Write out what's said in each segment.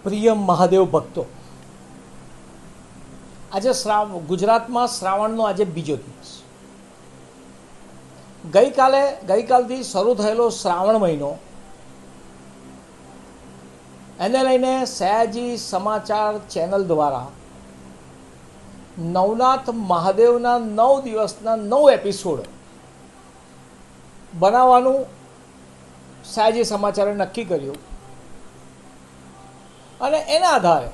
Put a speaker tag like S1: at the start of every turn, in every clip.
S1: પ્રિય મહાદેવ ભક્તો, આજે ગુજરાતમાં શ્રાવણનો આજે બીજો દિવસ. ગઈકાલથી શરૂ થયેલો શ્રાવણ મહિનો, એને લઈને સયાજી સમાચાર ચેનલ દ્વારા નવનાથ મહાદેવના 9 દિવસના 9 એપિસોડ બનાવવાનું સયાજી સમાચારે નક્કી કર્યું અને એના આધારે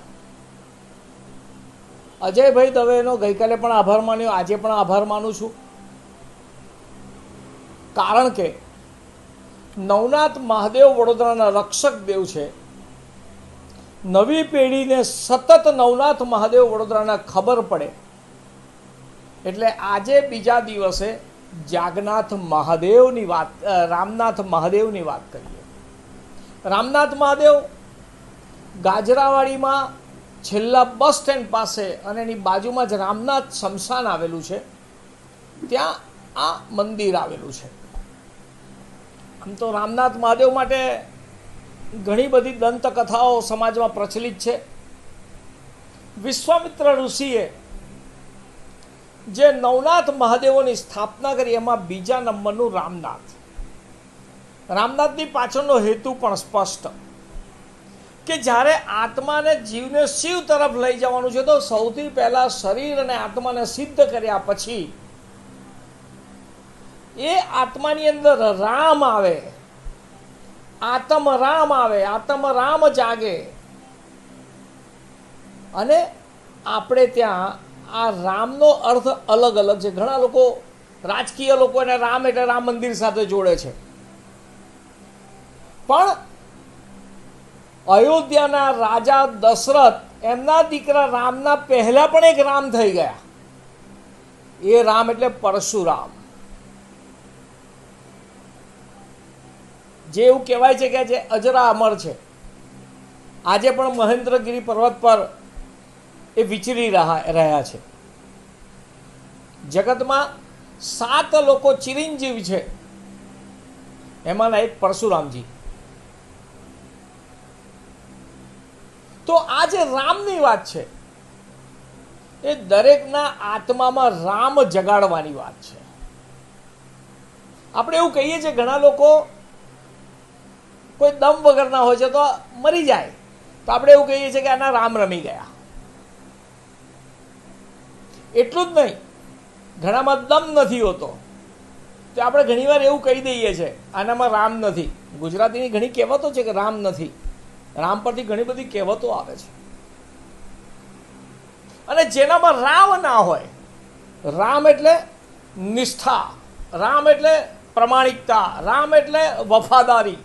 S1: અજયભાઈ દવેનો ગઈકાલે પણ આભાર માન્યો, આજે પણ આભાર માનું છું. કારણ કે નવનાથ મહાદેવ વડોદરાના રક્ષક દેવ છે. નવી પેઢીને સતત નવનાથ મહાદેવ વડોદરાના ખબર પડે એટલે આજે બીજા દિવસે જાગનાથ મહાદેવની વાત, રામનાથ મહાદેવની વાત કરીએ. રામનાથ મહાદેવ ગાજરાવાડીમાં છેલ્લા બસ સ્ટેન્ડ પાસે અને એની બાજુમાં જ રામનાથ સ્મશાન આવેલું છે, ત્યાં આ મંદિર આવેલું છે. આમ તો રામનાથ મહાદેવ માટે ઘણી બધી દંતકથાઓ સમાજમાં પ્રચલિત છે. વિશ્વામિત્ર ઋષિએ જે નવનાથ મહાદેવોની સ્થાપના કરી એમાં બીજા નંબરનું રામનાથની પાછળનો હેતુ પણ સ્પષ્ટ કે જ્યારે આત્માને જીવને શિવ તરફ લઈ જવાનું છે તો સૌથી પહેલાં શરીર અને આત્માને સિદ્ધ કર્યા પછી એ આત્માની અંદર રામ આવે, આત્મરામ જાગે. અને આપણે ત્યાં આ રામનો અર્થ અલગ અલગ છે. ઘણા લોકો, રાજકીય લોકો એને રામ એટલે રામ મંદિર સાથે જોડે છે, પણ અયોધ્યાના રાજા દશરથ એમના દીકરા રામના પહેલા પણ એક રામ થઈ ગયા. એ રામ એટલે પરશુરામ. જે એવું કહેવાય છે કે જે અજરા અમર છે. આજે પણ મહેન્દ્રગીરી પર્વત પર એ વિચરી રહ્યા છે. જગતમાં 7 લોકો ચિરંજીવ છે, એમાંના એક પરશુરામજી. તો આ જે રામની વાત છે એ દરેકના આત્મામાં રામ જગાડવાની વાત છે. આપણે એવું કહીએ છીએ, ઘણા લોકો કોઈ દમ વગરના હોય છે તો મરી જાય, તો આપણે એવું કહીએ છીએ કે આના રામ રમી ગયા. એટલું જ નહીં, ઘણામાં દમ નથી હોતો તો આપણે ઘણીવાર એવું કહી દઈએ છીએ આનામાં રામ નથી. ગુજરાતીની ઘણી કહેવતો છે કે રામ નથી. રામ પરથી ઘણી બધી કહેવતો આવે છે. અને જેનામાં રામ ના હોય, રામ એટલે નિષ્ઠા, રામ એટલે પ્રમાણિકતા, રામ એટલે વફાદારી,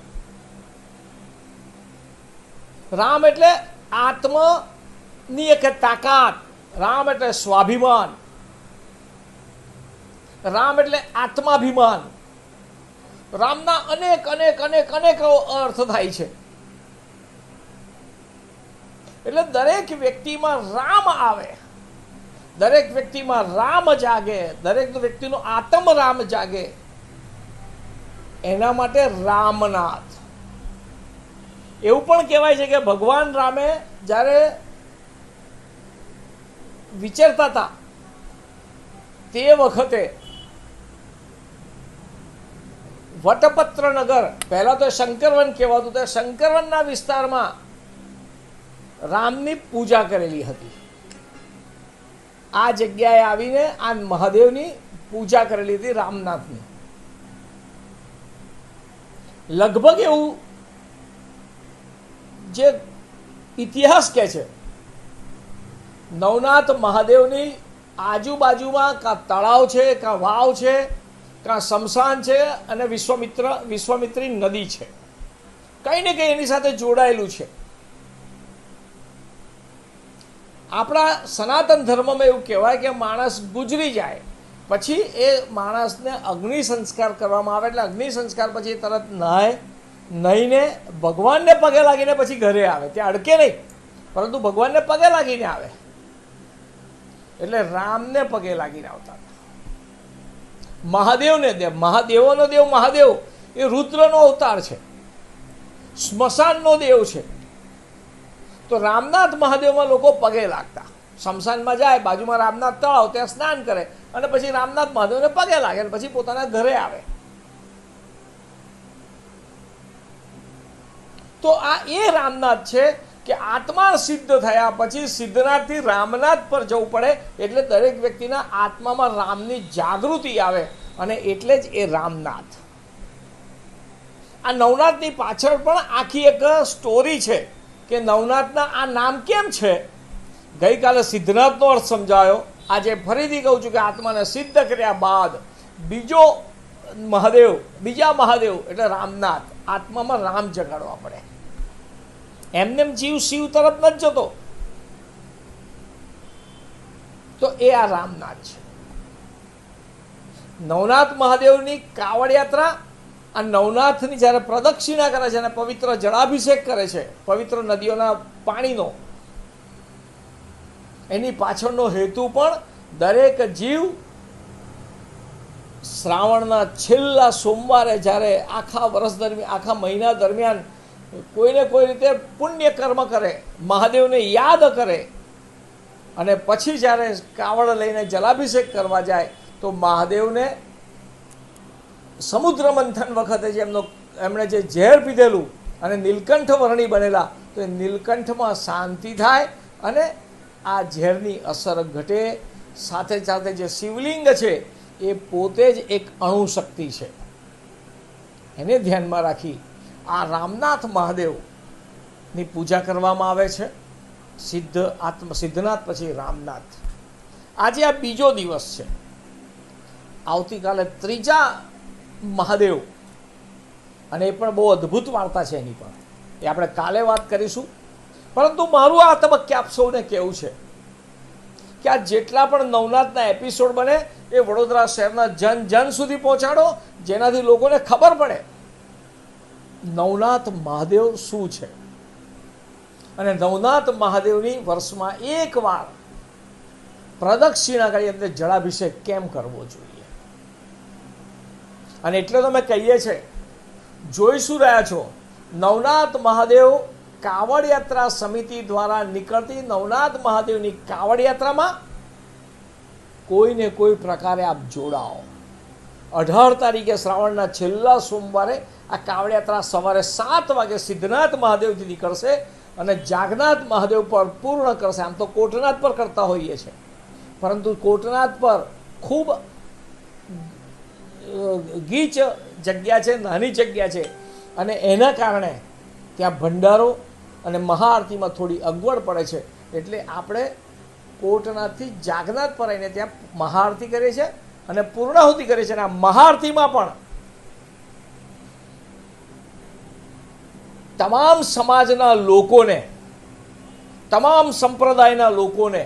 S1: રામ એટલે આત્મની એક તાકાત, રામ એટલે સ્વાભિમાન, રામ એટલે આત્માભિમાન. રામના અનેક અનેક અનેક અનેક અર્થ થાય છે. એટલે દરેક વ્યક્તિમાં રામ આવે, દરેક વ્યક્તિમાં રામ જાગે, દરેક વ્યક્તિનો આત્મરામ જાગે, એના માટે રામનાથ. એવું પણ કહેવાય છે કે ભગવાન રામે જ્યારે વિચરતા હતા તે વખતે વટપત્ર નગર, પહેલા તો શંકરવન કહેવાતું, તે શંકરવનના વિસ્તારમાં રામની પૂજા કરેલી હતી. આ જગ્યાએ આવીને આ મહાદેવની પૂજા કરેલી હતી, રામનાથની. લગભગ એવું જે ઇતિહાસ કહે છે, નવનાથ મહાદેવની આજુબાજુમાં કાં તળાવ છે, કાં વાવ છે, કાં સ્મશાન છે અને વિશ્વામિત્રી નદી છે. કંઈ ને કંઈ એની સાથે જોડાયેલું છે. આપણા સનાતન ધર્મમાં એવું કહેવાય કે માણસ ગુજરી જાય પછી એ માણસને અગ્નિ સંસ્કાર કરવામાં આવે. એટલે અગ્નિ સંસ્કાર પછી એ તરત નહીને ભગવાનને પગે લાગીને પછી ઘરે આવે. ત્યાં અડકે નહીં, પરંતુ ભગવાનને પગે લાગીને આવે. એટલે રામને પગે લાગીને આવતા. મહાદેવોનો દેવ મહાદેવ એ રુદ્રનો અવતાર છે, સ્મશાનનો દેવ છે. તો રામનાથ મહાદેવમાં લોકો પગે લાગતા, શમશાનમાં જાય, બાજુમાં રામનાથ તળાવ, ત્યાં સ્નાન કરે અને પછી રામનાથ મહાદેવને પગે લાગે અને પછી પોતાના ઘરે આવે. તો આ એ રામનાથ છે કે આત્મા સિદ્ધ થયા પછી સિદ્ધનાથથી રામનાથ પર જવું પડે, એટલે દરેક વ્યક્તિના આત્મામાં રામની જાગૃતિ આવે અને એટલે જ એ રામનાથ. આ નવનાથની પાછળ પણ આખી એક સ્ટોરી છે કે નવનાથના આ નામ કેમ છે. ગઈકાલે સિદ્ધનાથનો અર્થ સમજાયો, આજે ફરીથી કહું છું કે આત્માને સિદ્ધ કર્યા બાદ બીજા મહાદેવ એટલે રામનાથ, આત્મામાં રામ જગાડવા પડે. એમને જીવ શિવ તરફ નથી જતો, તો એ આ રામનાથ છે. નવનાથ મહાદેવની કાવડ યાત્રા, આ નવનાથની જ્યારે પ્રદક્ષિણા કરે છે અને પવિત્ર જળાભિષેક કરે છે પવિત્ર નદીઓના પાણીનો, એની પાછળનો હેતુ પણ દરેક જીવ શ્રાવણના છેલ્લા સોમવારે જ્યારે આખા વર્ષ દરમિયાન, આખા મહિના દરમિયાન કોઈને કોઈ રીતે પુણ્ય કર્મ કરે, મહાદેવને યાદ કરે અને પછી જ્યારે કાવડ લઈને જલાભિષેક કરવા જાય તો મહાદેવને સમુદ્ર મંથન વખતે જે એમણે જે ઝેર પીધેલું અને નીલકંઠ વર્ણી બનેલા, તો એ નીલકંઠમાં શાંતિ થાય અને આ ઝેરની અસર ઘટે. સાથે સાથે જે શિવલિંગ છે એ પોતે જ એક અણુશક્તિ છે, એને ધ્યાનમાં રાખી આ રામનાથ મહાદેવની પૂજા કરવામાં આવે છે. સિદ્ધનાથ પછી રામનાથ. આજે આ બીજો દિવસ છે. આવતીકાલે ત્રીજા મહાદેવ, અને એ પણ બહુ અદ્ભુત વાર્તા છે એની પણ, એ આપણે કાલે વાત કરીશું. પરંતુ મારું આ તબક્કે આપ સૌને કહેવું છે કે આ જેટલા પણ નવનાથના એપિસોડ બને એ વડોદરા શહેરના જન સુધી પહોંચાડો, જેનાથી લોકોને ખબર પડે નવનાથ મહાદેવ શું છે અને નવનાથ મહાદેવની વર્ષમાં એકવાર પ્રદક્ષિણા કરી અંદર જળાભિષેક કેમ કરવો જોઈએ. અને એટલે તો અમે કહીએ છીએ, જોઈ શું રહ્યા છો, નવનાથ મહાદેવ કાવડ યાત્રા સમિતિ દ્વારા નીકળતી નવનાથ મહાદેવની કાવડ યાત્રામાં કોઈને કોઈ પ્રકારે આપ જોડાઓ. 18 તારીખે શ્રાવણના છેલ્લા સોમવારે આ કાવડ યાત્રા સવારે 7 વાગે સિદ્ધનાથ મહાદેવથી નીકળશે અને જાગનાથ મહાદેવ પર પૂર્ણ કરશે. આમ તો કોટનાથ પર કરતા હોઈએ છીએ, પરંતુ કોટનાથ પર ખૂબ ગીચ જગ્યા છે, નાની જગ્યા છે અને એના કારણે ત્યાં ભંડારો અને મહાઆરતીમાં થોડી અગવડ પડે છે. એટલે આપણે કોટનાથથી જાગનાથ પર આવીને ત્યાં મહાઆરતી કરીએ છીએ અને પૂર્ણાહુતિ કરીએ છીએ. અને આ મહાઆરતીમાં પણ તમામ સમાજના લોકોને, તમામ સંપ્રદાયના લોકોને,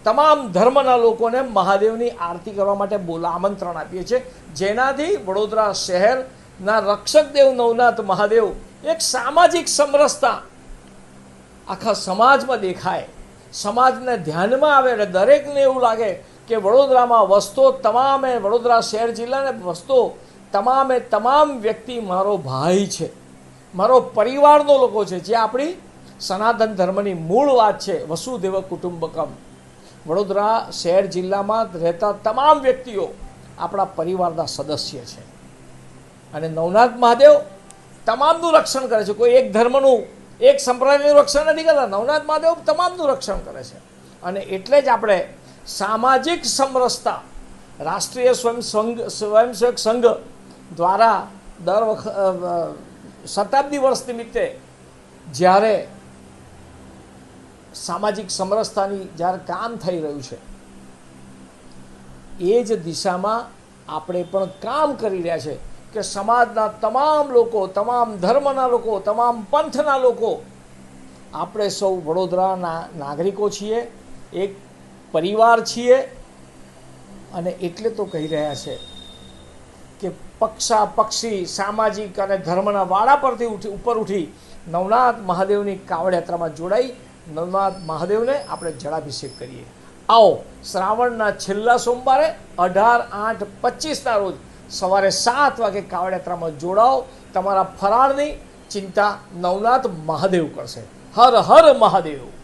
S1: તમામ ધર્મના લોકોને મહાદેવની આરતી કરવા માટે આમંત્રણ આપીએ છીએ, જેનાથી વડોદરા શહેરના રક્ષક દેવ નવનાથ મહાદેવ એક સામાજિક સમરસતા આખા સમાજમાં દેખાય, સમાજને ધ્યાનમાં આવે અને દરેકને એવું લાગે કે વડોદરામાં વસતો તમામે, વડોદરા શહેર જિલ્લાને વસતો તમામ વ્યક્તિ મારો ભાઈ છે, મારો પરિવારનો લોકો છે. જે આપણી સનાતન ધર્મની મૂળ વાત છે, વસુદેવ કુટુંબકમ. વડોદરા શહેર જિલ્લામાં રહેતા તમામ વ્યક્તિઓ આપણા પરિવારના સદસ્ય છે અને નવનાથ મહાદેવ તમામનું રક્ષણ કરે છે. કોઈ એક ધર્મનું, એક સંપ્રદાયનું રક્ષણ નથી કરતા. નવનાથ મહાદેવ તમામનું રક્ષણ કરે છે. અને એટલે જ આપણે સામાજિક સમરસતા રાષ્ટ્રીય સ્વયંસેવક સંઘ દ્વારા દર શતાબ્દી વર્ષ નિમિત્તે જ્યારે સામાજિક સમરસતાની જ્યારે કામ થઈ રહ્યું છે, એ જ દિશામાં આપણે પણ કામ કરી રહ્યા છે કે સમાજના તમામ લોકો, તમામ ધર્મના લોકો, તમામ પંથના લોકો, આપણે સૌ વડોદરાના નાગરિકો છીએ, એક પરિવાર છીએ. અને એટલે તો કહી રહ્યા છે કે પક્ષી સામાજિક અને ધર્મના વાડા પરથી ઉપર ઉઠી નવનાથ મહાદેવની કાવડ યાત્રામાં જોડાઈ નવનાથ મહાદેવને આપણે જળાભિષેક કરીએ. આવો શ્રાવણના છેલ્લા સોમવારે 18/8/25ના રોજ સવારે 7 વાગે કાવડ યાત્રામાં જોડાઓ. તમારા ફરાળની ચિંતા નવનાથ મહાદેવ કરશે. હર હર મહાદેવ.